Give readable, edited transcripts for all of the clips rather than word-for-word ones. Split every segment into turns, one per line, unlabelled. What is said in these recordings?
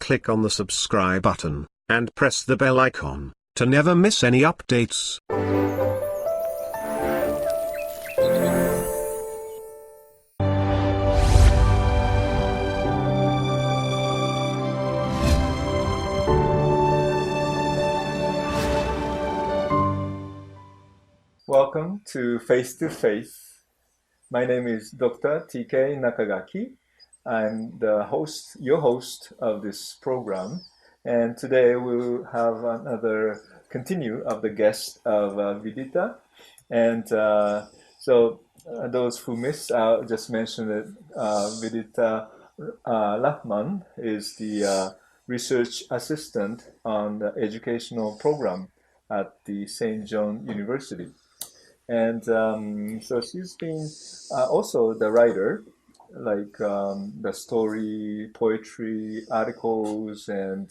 click on the subscribe button, and press the bell icon, to never miss any updates.
Welcome to Face to Face. My name is Dr. TK Nakagaki. I'm the host, your host of this program. And today we'll have another continue of the guest of Vidita. And those who missed out, just mention that Vidita Lahman is the research assistant on the educational program at the St. John University. And so she's been also the writer, like the story, poetry, articles, and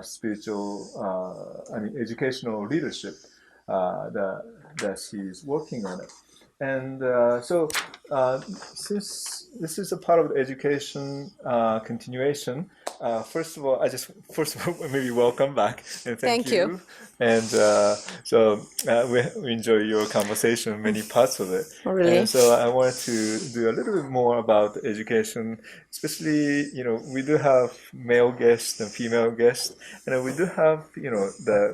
spiritual, educational leadership that she's working on it. And since this is a part of the education continuation, first of all, maybe welcome back and thank you. And we enjoy your conversation, many parts of it.
Oh, really?
And so I wanted to do a little bit more about education, especially, we do have male guests and female guests, and we do have,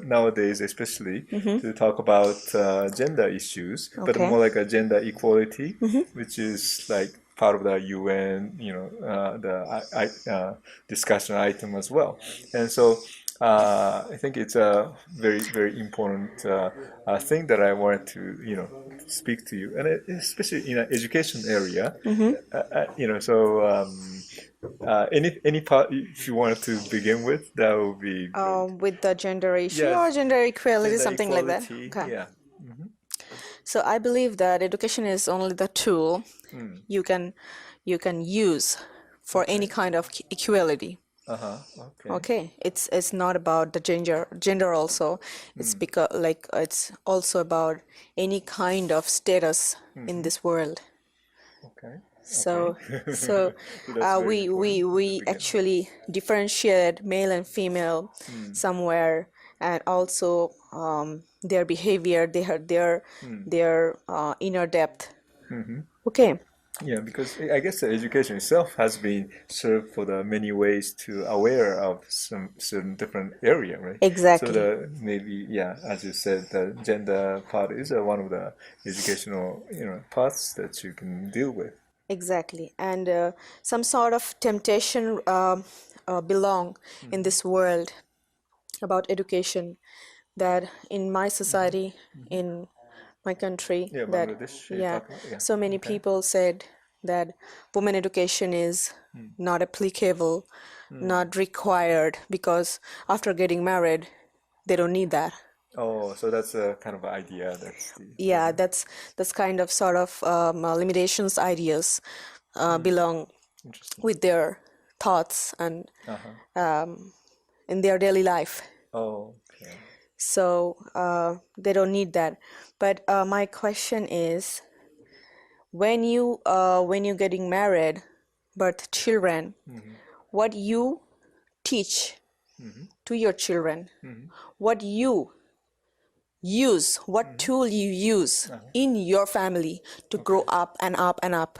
nowadays especially, to talk about gender issues, but more like a gender equality, which is like part of the UN, the discussion item as well. And so I think it's a very, very important thing that I wanted to, speak to you, and especially in an education area. Any part if you wanted to begin with, that would be great.
With the gender issue or gender equality,
Gender
something
equality,
like that. Okay.
Yeah.
So I believe that education is only the tool you can use for any kind of equality. Okay. It's not about the gender also. It's because it's also about any kind of status in this world.
Okay.
So we actually differentiate male and female somewhere, and also their behavior, their inner depth. Okay.
Yeah, because I guess the education itself has been served for the many ways to aware of some certain different area, right?
Exactly.
So maybe, as you said, the gender part is one of the educational, parts that you can deal with.
Exactly. And some sort of temptation belong in this world about education, that in my society, in my country, so many people said that women education is not applicable, not required, because after getting married, they don't need that.
Oh, so that's a kind of idea.
That's kind of sort of limitations, ideas belong with their thoughts and in their daily life.
Oh, okay.
So they don't need that. But my question is, when you getting married, birth children, what you teach to your children, what you use, what tool you use in your family to grow up and up and up,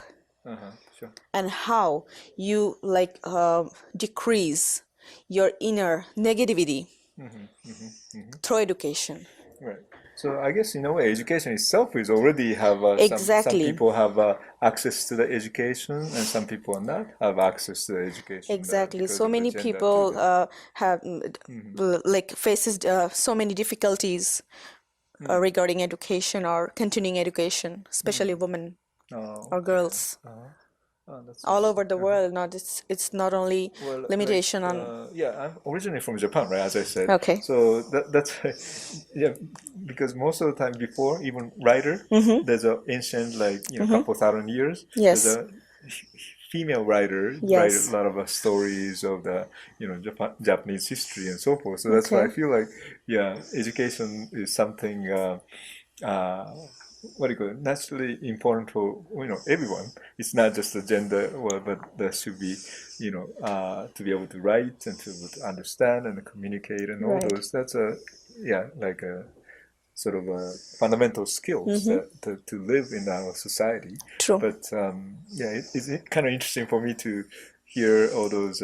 Sure.
and how you decrease your inner negativity through education.
Right. So I guess in a way, education itself is already have some people have access to the education, and some people not have access to the education.
Exactly. So many people have faces so many difficulties regarding education or continuing education, especially women or girls. All over the world. Not it's not only limitation on.
I'm originally from Japan, right? As I said.
Okay.
So that's because most of the time before even writer, there's an ancient couple thousand years.
Yes.
There's a female writer write a lot of stories of the Japanese history and so forth. So that's why I feel like education is something what do you call it, naturally important for everyone. It's not just the gender, well, but there should be to be able to write and to be able to understand and communicate and all
Right.
those. That's a like a sort of fundamental skills to live in our society.
True.
But it's kind of interesting for me to hear all those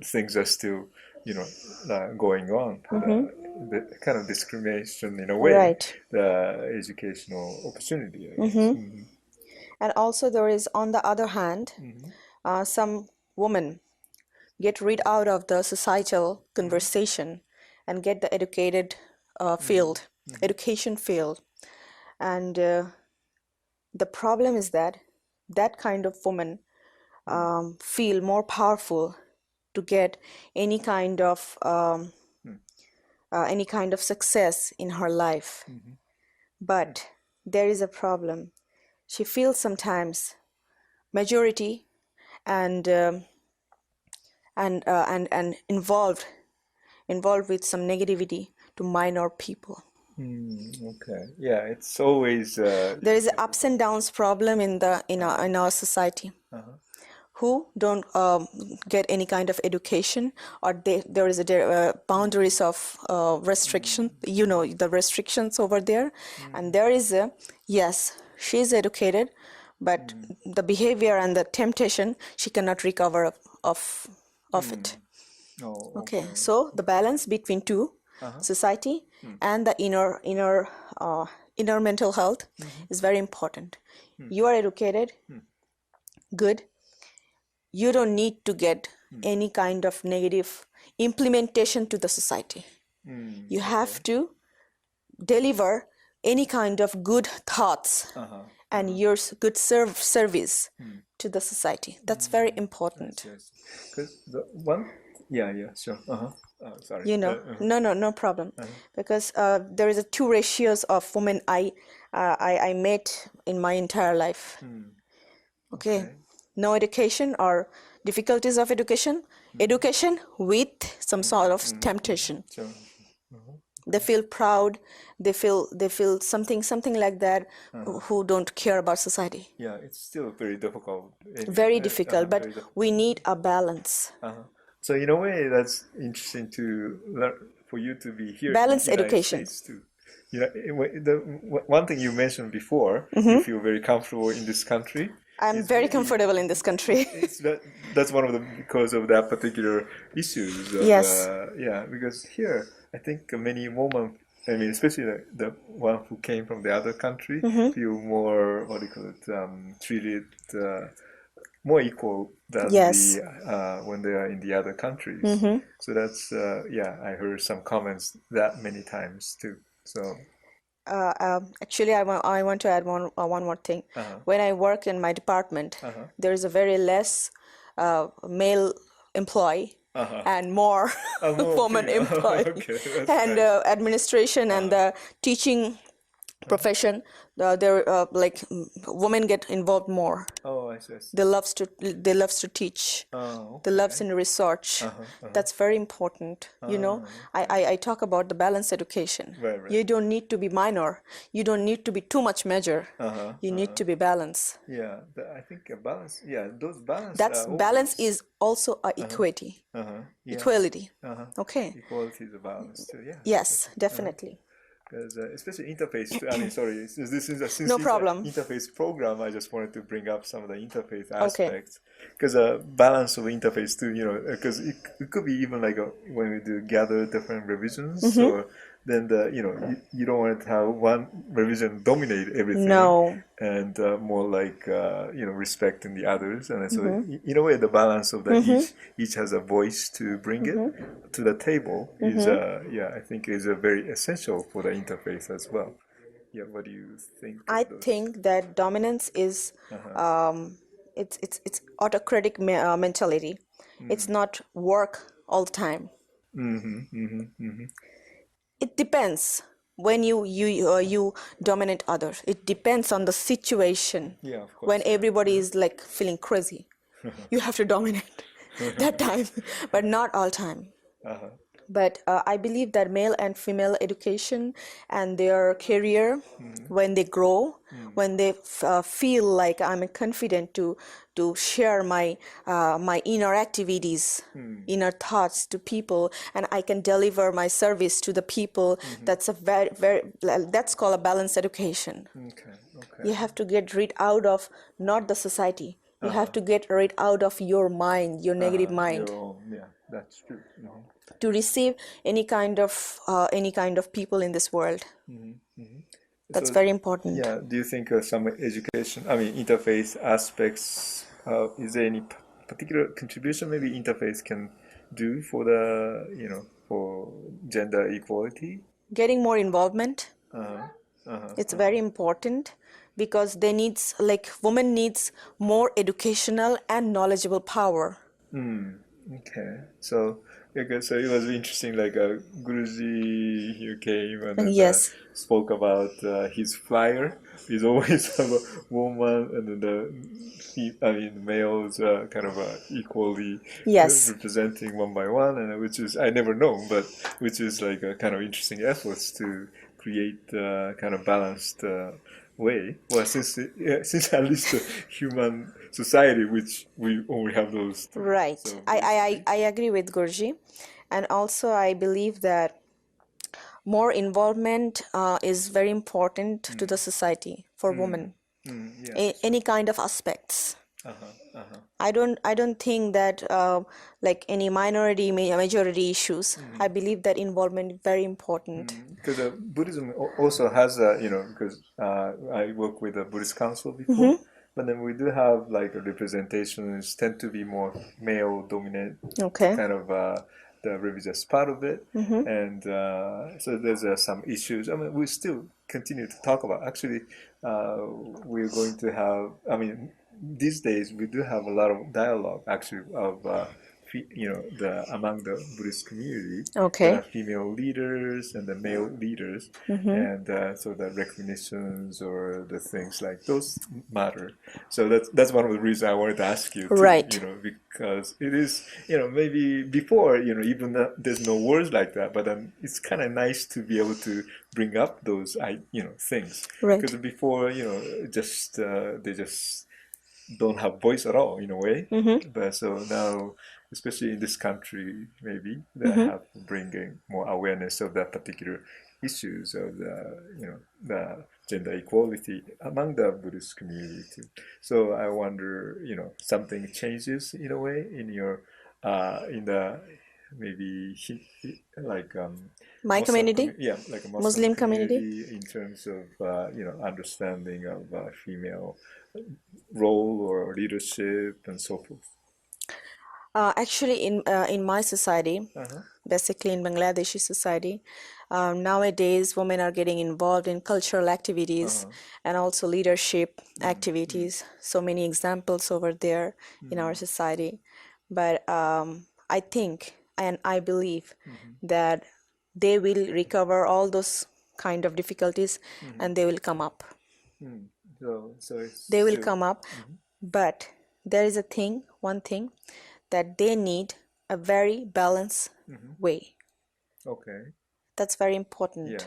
things are still going on. The kind of discrimination in a way,
Right.
the educational opportunity, I guess.
And also there is, on the other hand, some women get rid out of the societal conversation and get the educated field, education field. And the problem is that that kind of woman feel more powerful to get any kind of success in her life. But there is a problem. She feels sometimes majority and involved with some negativity to minor people.
Okay. Yeah, it's always
There is an ups and downs problem in our society. Who don't get any kind of education, or there is a boundaries of restriction, the restrictions over there. And there is yes, she is educated, but the behavior and the temptation, she cannot recover of it.
oh,
Okay, so the balance between two, society and the inner mental health is very important. You are educated, good. You don't need to get any kind of negative implementation to the society. You have to deliver any kind of good thoughts and your good service to the society. That's very important.
yes. Because the one, sure. Sorry.
No problem. Because there is a 2 ratios of women I met in my entire life. Okay. No education or difficulties of education, education with some sort of temptation.
Sure.
They feel proud, they feel something like that, who don't care about society.
Yeah, it's still very difficult.
Very difficult, but
very difficult.
we need a balance.
So in a way, that's interesting to learn, for you to be here.
Balanced
in the United
education.
States too. The one thing you mentioned before, you feel very comfortable in this country.
I'm very comfortable in this country.
That's one of the because of that particular issues.
Yes.
Because here I think many women, I mean, especially the one who came from the other country, feel more treated more equal than
Yes.
when they are in the other countries. So that's I heard some comments that many times too. So.
Actually, I want to add one more thing. When I work in my department, there is a very less male employee and more woman employee.
Okay, that's
And
nice.
administration and the teaching profession, women get involved more.
Oh, I see.
They loves to teach.
Oh,
They loves in research. That's very important. I talk about the balanced education.
Right.
You don't need to be minor. You don't need to be too much major. You need to be balanced.
Yeah, I think a balance. Yeah, those balance.
That's balance is also a equity. Equality. Okay.
Equality is a balance too. Yeah.
Yes, definitely.
Because especially interface. I mean, sorry. This is since
No
it's
problem.
an interface program. I just wanted to bring up some of the interface
Okay.
aspects. Because balance of interface too. Because it could be even like when we do gather different revisions, or then you don't want to have one revision dominate everything.
No.
And more like respecting the others, and so in a way the balance of that each has a voice to bring it to the table is I think is a very essential for the interface as well. Yeah, what do you think?
I think that dominance is it's autocratic mentality. It's not work all the time. It depends when you dominate others. It depends on the situation.
Yeah, of course.
When everybody is like feeling crazy, you have to dominate that time, but not all time. But I believe that male and female education and their career, when they grow, when they feel like I'm confident to share my inner activities, inner thoughts to people, and I can deliver my service to the people. That's a very that's called a balanced education.
Okay. Okay.
You have to get rid out of not the society. You have to get rid out of your mind, your negative mind,
Your own, yeah, that's true.
to receive any kind of people in this world. That's
So,
very important.
yeah, do you think some education, I mean, interface aspects, is there any particular contribution maybe interface can do for the, for gender equality?
Getting more involvement,
Uh-huh. Uh-huh.
it's very important, because they needs, like, women needs more educational and knowledgeable power.
Okay. So, okay, so it was interesting, like Guruji here came and then
Yes.
spoke about his flyer. He's always have a woman and then I mean, males kind of equally
Yes.
representing one by one, and which is, I never know, but which is like a kind of interesting efforts to create kind of balanced way. Well, since at least the human society, which we only have those two.
Right.
So
I agree with Gurji. And also I believe that more involvement is very important to the society for women.
yeah.
Any kind of aspects.
Uh-huh. Uh-huh.
I don't think that like any minority majority issues. I believe that involvement is very important.
Because Buddhism also has because I work with a Buddhist council before, but then we do have like a representations tend to be more male dominant,
Okay.
kind of the religious part of it, and so there's some issues. I mean, we still continue to talk about. Actually, we're going to have. I mean, these days we do have a lot of dialogue actually of the among the Buddhist community,
Okay.
the female leaders and the male leaders, and so the recognitions or the things like those matter. So that's one of the reasons I wanted to ask you,
Right.
because it is, maybe before, even there's no words like that, but then it's kind of nice to be able to bring up those, things.
Right.
Because before, just they just don't have voice at all in a way. But so now, especially in this country, maybe they have bringing more awareness of that particular issues of the gender equality among the Buddhist community too. So I wonder, something changes in a way in your in the maybe like
My community?
yeah, like a
Muslim community?
in terms of understanding of female role or leadership and so forth.
Actually, in my society, basically in Bangladeshi society, nowadays women are getting involved in cultural activities and also leadership activities. So many examples over there in our society. But I think and I believe that they will recover all those kind of difficulties and they will come up.
So it's
They will
still,
come up, but there is one thing, that they need a very balanced way.
okay.
That's very important.
Yeah.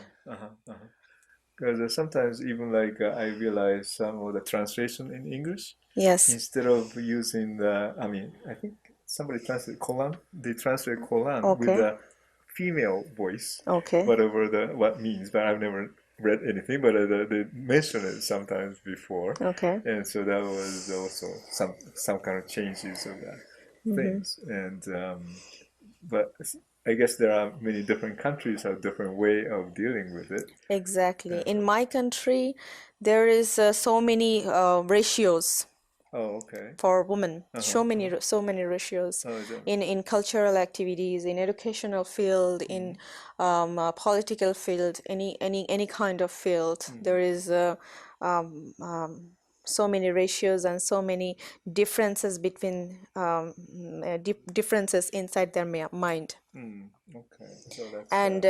Because sometimes even like I realize some of the translation in English,
Yes.
instead of using I think somebody translate Quran, they translate Quran with
Okay.
the female voice,
Okay.
whatever what means. But I've never read anything, but they mention it sometimes before,
Okay.
and so that was also some kind of changes of that things. And but I guess there are many different countries have different way of dealing with it.
Exactly. In my country, there is so many ratios
Oh, okay.
for women. So many ratios
Oh, is it?
in cultural activities, in educational field, in political field, any kind of field. There is so many ratios and so many differences between differences inside their mind.
Okay, so that's
And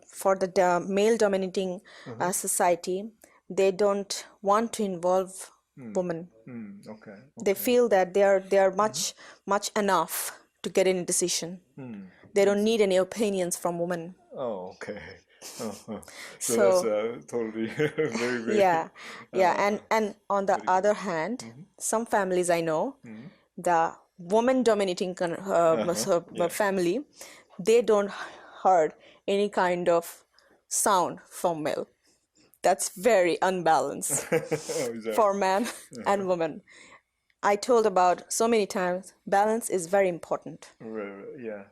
for the male dominating society, they don't want to involve women.
okay.
They feel that they are much enough to get any decision. They don't need any opinions from women.
Oh, okay. So
So
that's totally very, very.
yeah, and on the other hand, some families I know, the woman dominating family, they don't heard any kind of sound from male. That's very unbalanced
Oh, is that
for man and woman. I told about so many times, balance is very important.
right? Yeah.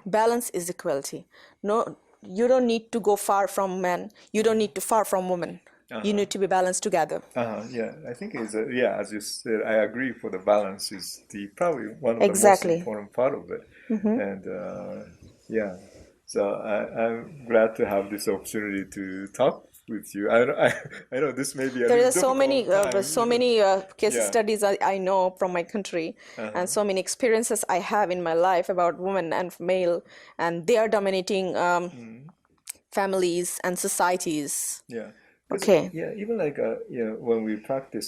Balance is equality. No, you don't need to go far from men. You don't need to far from women. You need to be balanced together.
Yeah, I think it's yeah, as you said, I agree. For the balance is the probably one of the most
Exactly.
important part of it, and yeah. So I'm glad to have this opportunity to talk with you. I know this may be a
There
little
are so many,
difficult time,
so many case
Yeah.
studies I know from my country, and so many experiences I have in my life about women and male, and they are dominating families and societies.
Yeah. 'Cause,
Okay.
yeah, even like when we practice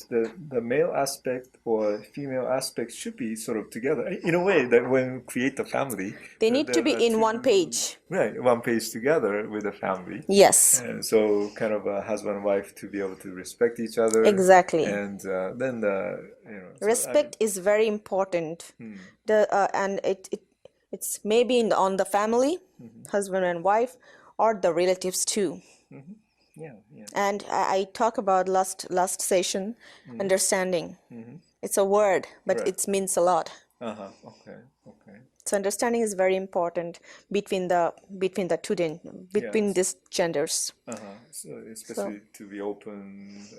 the male aspect or female aspect should be sort of together in a way that when we create the family,
They need to be in one page.
right, one page together with the family.
Yes,
And so kind of a husband and wife to be able to respect each other.
exactly.
And then the so
Respect is very important. And it's maybe on the family, husband and wife, or the relatives too.
yeah.
And I talk about last session, understanding. It's a word, but
Right.
it means a lot.
Okay.
So understanding is very important between the between
Yes.
these genders.
So especially to be open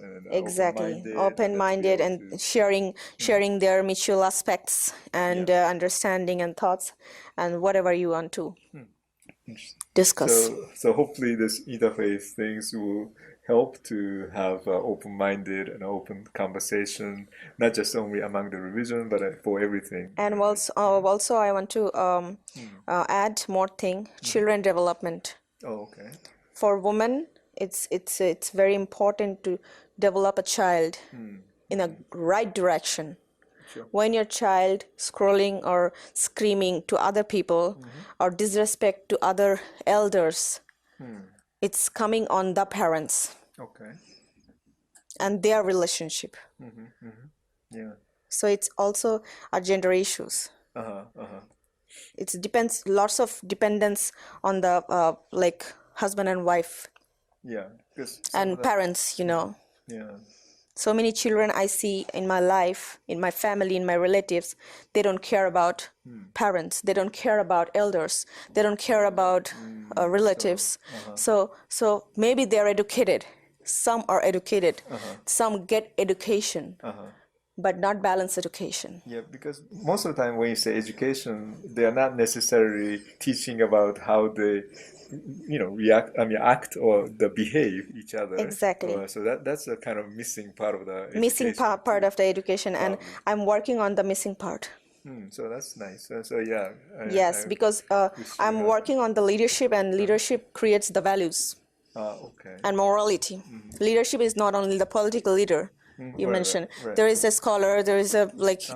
and
Exactly,
open-minded,
open-minded
and to be able
and
to
sharing their mutual aspects and understanding and thoughts and whatever you want to discuss.
So hopefully this interface things will help to have open-minded and open conversation, not just only among the revision, but for everything.
And also I want to add more thing, children development.
Oh, okay.
For women, it's very important to develop a child in a right direction.
Sure.
When your child scrolling or screaming to other people or disrespect to other elders, it's coming on the parents
Okay.
and their relationship.
Yeah.
So it's also a gender issues. It depends, lots of dependence on the like husband and wife
Yeah. Because
and parents,
yeah.
So many children I see in my life, in my family, in my relatives, they don't care about parents. They don't care about elders. They don't care about relatives. So maybe they're educated. Some are educated. Some get education, but not balanced education.
Yeah, because most of the time when you say education, they are not necessarily teaching about how they, react. I mean, act or the behave each other.
Exactly.
So that's a kind of missing part of the
Missing
education.
part of the education, and I'm working on the missing part.
So that's nice. So yeah.
Yes, because I'm working on the leadership, and leadership creates the values
Okay.
and morality. Leadership is not only the political leader you mentioned.
right.
There is a scholar, there is a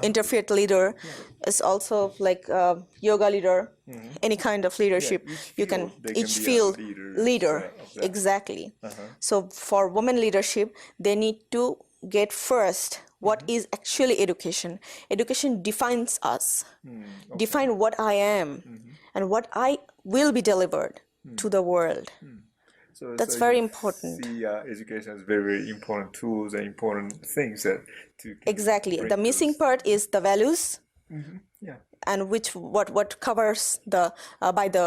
interfaith leader. It's also like yoga leader, any kind of leadership.
Each field, they can
each
be a
field
leader, of that.
exactly. So for women leadership, they need to get first what is actually education. Education defines us, define what I am and what I will be delivered to the world. That's very important.
See, education has very, very important tools and important things that to
Exactly.
bring
The missing
those-
part is the values,
Yeah.
and what covers the by the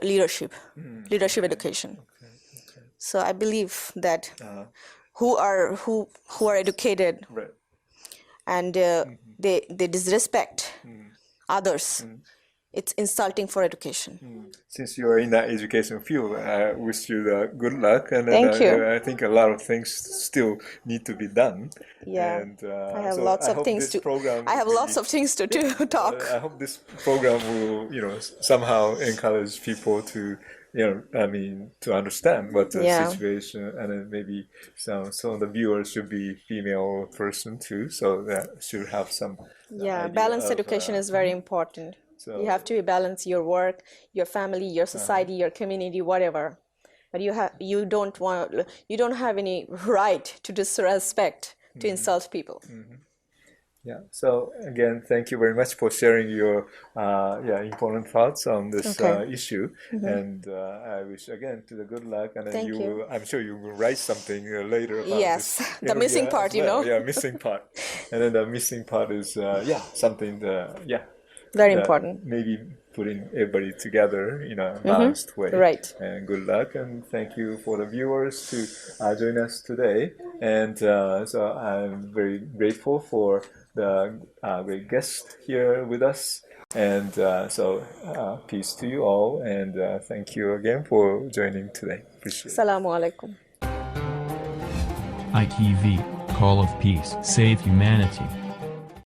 leadership education. So I believe that who are educated
Right.
and they disrespect others, it's insulting for education.
Since you are in that education field, I wish you the good luck, and
Thank you.
I think a lot of things still need to be done.
Yeah,
And
I have
so
lots
I
of
hope
things
this program
I have
will
lots
be-
of things to talk.
I hope this program will, somehow encourage people to, to understand what the
Yeah.
situation, and then maybe some of the viewers should be female person too, so that should have some
Yeah,
idea
balanced
of,
education is very important.
So
You have to balance your work, your family, your society, your community, whatever. But you don't have any right to disrespect, to insult people.
yeah. So again, thank you very much for sharing your important thoughts on this
Okay.
issue. And I wish again to the good luck. And then
Thank you.
I'm sure you will write something later about
Yes,
this
the missing
area
part,
as well.
you know.
Yeah, missing part. And then the missing part is something
Very
that
important.
maybe putting everybody together in a balanced way.
Right.
And good luck, and thank you for the viewers to join us today. And so I'm very grateful for the great guest here with us. And peace to you all, and thank you again for joining today. Appreciate it.
Assalamu alaikum.
ITV, Call of Peace, Save Humanity.